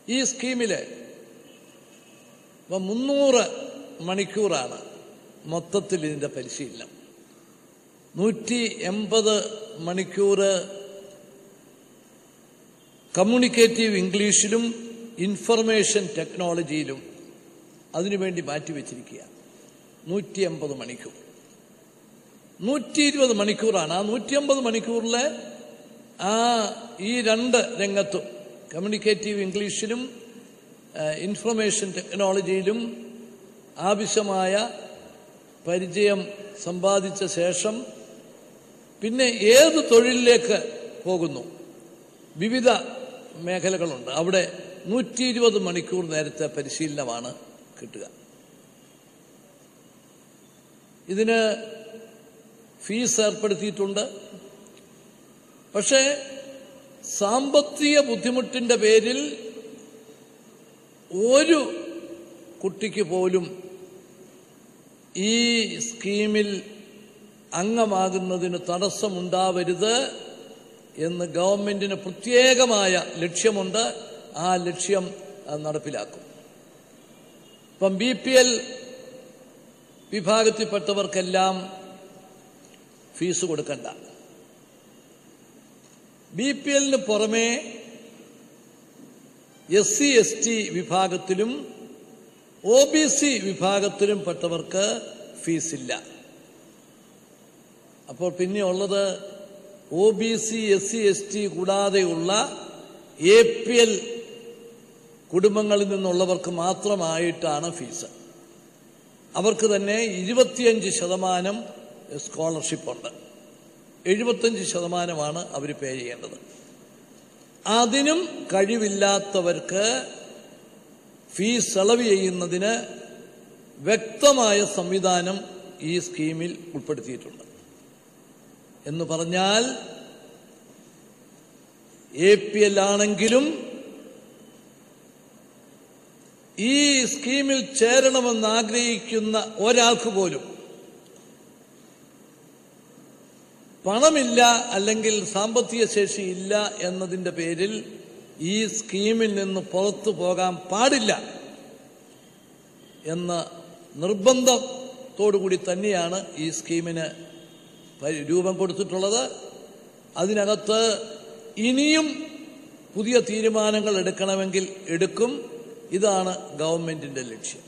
ഈ സ്കീമില് 300 മണിക്കൂറാണ് മൊത്തത്തിൽ ഇതിന്റെ പരിശീലനം. 180 മണിക്കൂർ കമ്മ്യൂണിക്കേറ്റീവ് ഇംഗ്ലീഷിലും ഇൻഫർമേഷൻ ടെക്നോളജിയിലും അതിനുവേണ്ടി മാറ്റിവെച്ചിരിക്കുക. 180 മണിക്കൂർ. 120 മണിക്കൂറാണ്. ആ 150 മണിക്കൂറിലെ ഈ 2 രംഗത്തും കമ്മ്യൂണിക്കേറ്റീവ് ഇംഗ്ലീഷിലും ഇൻഫർമേഷൻ ടെക്നോളജിയിലും ആവശ്യമായ പരിചയം സമ്പാദിച്ച ശേഷം പിന്നെ ഏത് തൊഴിലിലേക്ക് പോകുന്നു, വിവിധ മേഖലകളുണ്ട്, അവിടെ 120 മണിക്കൂർ നേരത്തെ പരിശീലനമാണ് കിട്ടുക. ഇതിന് ഫീസ് ഏർപ്പെടുത്തിയിട്ടുണ്ട്. പക്ഷേ സാമ്പത്തിക ബുദ്ധിമുട്ടിന്റെ പേരിൽ ഒരു കുട്ടിക്ക് പോലും ഈ സ്കീമിൽ അംഗമാകുന്നതിന് തടസ്സമുണ്ടാവരുത് എന്ന് ഗവൺമെന്റിന് പ്രത്യേകമായ ലക്ഷ്യമുണ്ട്. ആ ലക്ഷ്യം നടപ്പിലാക്കും. ഇപ്പം BPL വിഭാഗത്തിൽപ്പെട്ടവർക്കെല്ലാം ഫീസ് കൊടുക്കണ്ട. BPLന് പുറമെ SC ST വിഭാഗത്തിലും OBC വിഭാഗത്തിലും പെട്ടവർക്ക് ഫീസില്ല. അപ്പോൾ പിന്നെയുള്ളത് OBC SC ST കൂടാതെയുള്ള APL കുടുംബങ്ങളിൽ നിന്നുള്ളവർക്ക് മാത്രമായിട്ടാണ് ഫീസ്. അവർക്ക് തന്നെ 25% സ്കോളർഷിപ്പ് ഉണ്ട്. 75% അവർ പേ ചെയ്യേണ്ടത്. അതിനും കഴിവില്ലാത്തവർക്ക് ഫീസ് ഇളവ് ചെയ്യുന്നതിന് വ്യക്തമായ സംവിധാനം ഈ സ്കീമിൽ ഉൾപ്പെടുത്തിയിട്ടുണ്ട്. എന്ന് പറഞ്ഞാൽ APL ആണെങ്കിലും ഈ സ്കീമിൽ ചേരണമെന്ന് ആഗ്രഹിക്കുന്ന ഒരാൾക്ക് പോലും പണമില്ല അല്ലെങ്കിൽ സാമ്പത്തിക ശേഷി ഇല്ല എന്നതിന്റെ പേരിൽ ഈ സ്കീമിൽ നിന്ന് പുറത്തു പോകാൻ പാടില്ല എന്ന നിർബന്ധത്തോടുകൂടി തന്നെയാണ് ഈ സ്കീമിന് രൂപം കൊടുത്തിട്ടുള്ളത്. അതിനകത്ത് ഇനിയും പുതിയ തീരുമാനങ്ങൾ എടുക്കണമെങ്കിൽ എടുക്കും. ഇതാണ് ഗവൺമെന്റിന്റെ ലക്ഷ്യം.